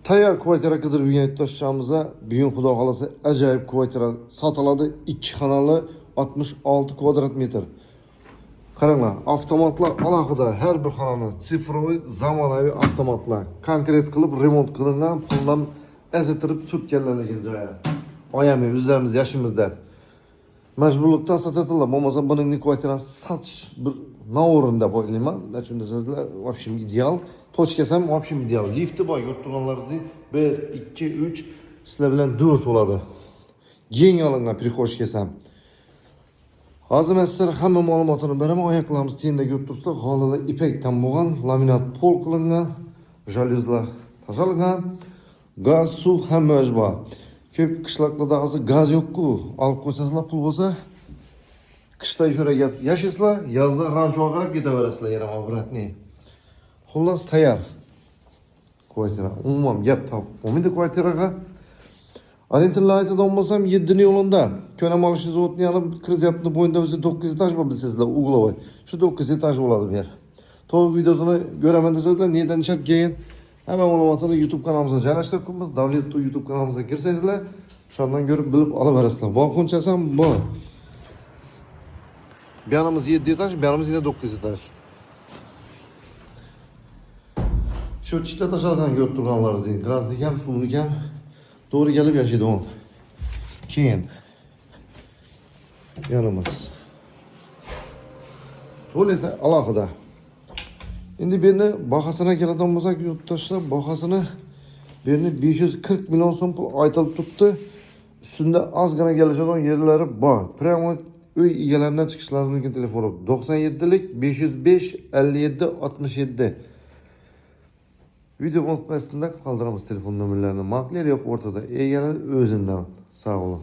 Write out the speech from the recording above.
Tayyor kvartira qidirib yurgan yurtdoshlarimizni bugun xudo xolasa ajoyib kvartira sotiladi. 2 xonali 66 kvadrat metr. Qaranglar, avtomatlar alohida har bir xonani sifroviy zamonaviy avtomatlar konkret qilib remont qilingan, puldan azatirib surtganlarga joyi. Oyami o'zlarimiz yoshimizda majburlikdan sotiladi. Bo'lmasa buning kvartirasi sotish bir no'rin deb o'ylayman. Chunki sizlar вообще ideal. Tochkasam вообще ideal. Lifti bor, yo'ttirganlaringizni 1, 2, 3 sizlar bilan 4 bo'ladi. Keng olingan prixoshkasam. Hozir men sizlarga hamma ma'lumotini beraman. Oyoqlarimiz tenda yo'ttirsa, g'olilar ipakdan bo'lgan, laminat pol qilingan, jaluzlar tozalgan, gaz, suv hamma bor. Ko'p qishloqlarda hozir gaz yo'q-ku. Olib qo'ysangizlar pul bo'lsa, qishda jo'raga yashaysizlar, yozda ranchoga qarab ketaverasizlar, yaram obratni. Xullas tayyor. Kvartira. Umuman gap top. Bo'lmaydi kvartiraga. Orientallaytidan bo'lsam 7 yo'linda. Ko'ram olishingiz o'tni olib kirizyapti bo'yinda o'zi 9 etaj bor bilsizlar, uglovoy. Shu 9 etaj bo'ladi bu yer. To'liq videosini ko'raman desangizlar, nedan chap keyin hamma ma'lumotlarni YouTube kanalimizga joylashtirib qo'yamiz. Davlat YouTube kanalimizga kirsangizlar, shundan ko'rib bilib olaverasizlar. Balkonchasi ham bor. Bu yerimiz 7 etaj, bu yerimiz yine 9 etaj. Şu çitle taşlardan görüp turganlaringizni, gazlik ham, suvlik ham to'g'ri kelib yashaydi on. Keyin yanimiz. Tualet alohida. Endi beni bahasına keladigan bo'lsak, yurtdoshlar bahasini beni 540 million so'm pul aytilib turibdi. Ustida ozgina kelishadigan yerlari bor. Prямо uy egalaridan chiqishlaringiz mumkin telefoni 97lik 505 57 67. Video unutmasdan qoldiramiz telefon nomerlarini. Makler yo'q o'rtada. Egalar o'zidan. Sağ olun.